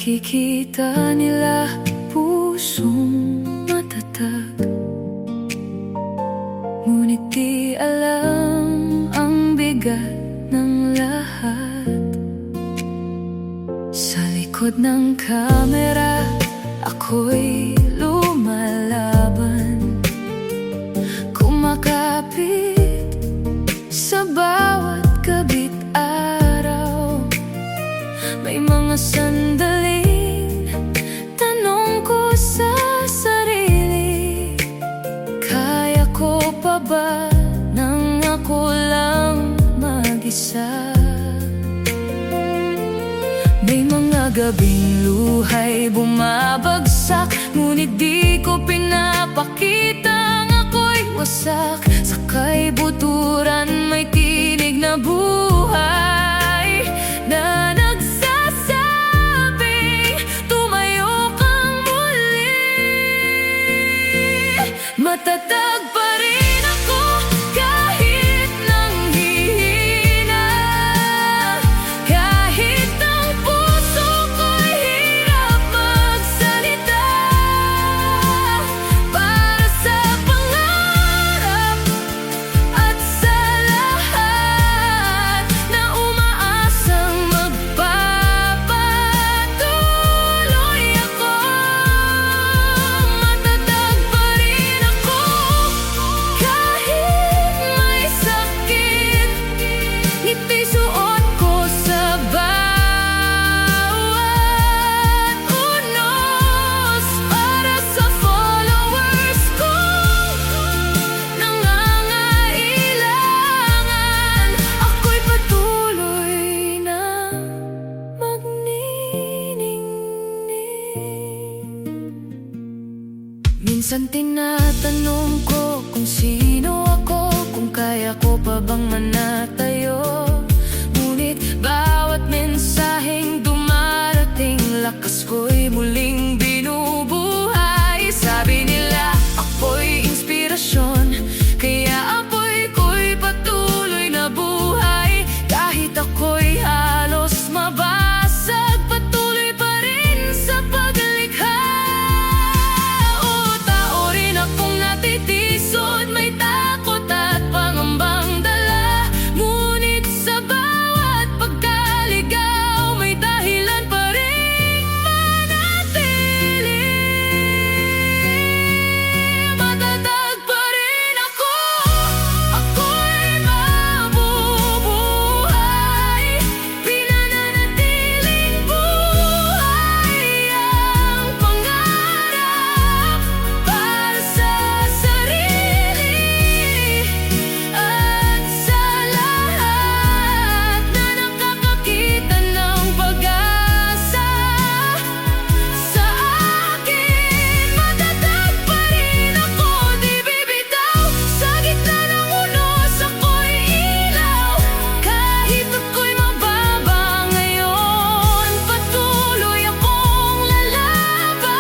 nakikita nila pusong matatag, ngunit di alam ang bigat ng lahat. Sa likod ng kamera, ako'y lumalaban, kumakapit sa bawat kabit araw. May mga sandaling tanong ko sa sarili, kaya ko pa ba nang ako lang mag-isa? May mga gabing luhay bumabagsak, ngunit di ko pinapakitang ako'y wasak. Sa kaibuturan may tinig na buhay na nagsasabing tumayo kang muli. Matatag pa rin ako kahit nanghihina, kahit ang puso ko'y hirap magsalita. Para sa pangarap at sa lahat na umaasang magpapatuloy ako. Matatag pa rin ako kahit may sakit, ngiti suot ko sa bawat unos. Para sa followers ko nangangailangan, ako'y patuloy na magniningning. Minsan tinatanong ko kung sino ako, kung kaya ko pa bang manatayo. Ngunit bawat mensaheng dumarating, lakas ko'y muling binubuhay. Sabi nila ako'y inspirasyon, kaya apoy ko'y patuloy na buhay. Kahit ako'y halos mabasag, patuloy pa rin sa paglikha. O tao rin akong natitisod, may takot at pangambang dala, ngunit sa bawat pagkaligaw may dahilan pa rin manatili. Matatag pa rin ako, ako'y mabubuhay, pinananatiling buhay ang pangarap para sa sarili at sa lahat na nakakakita ng pag-asa sa akin. Matatag pa rin ako, di bibitaw, sa gitna ng unos ako'y ilaw. Kahit ako'y mababa ngayon, patuloy akong lalaban.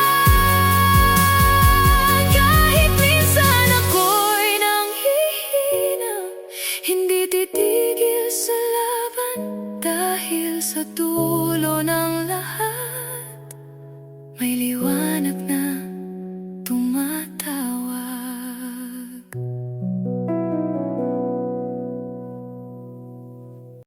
Kahit minsan ako'y nanghihina, hindi titigil sa laban, dahil sa dulo ng lahat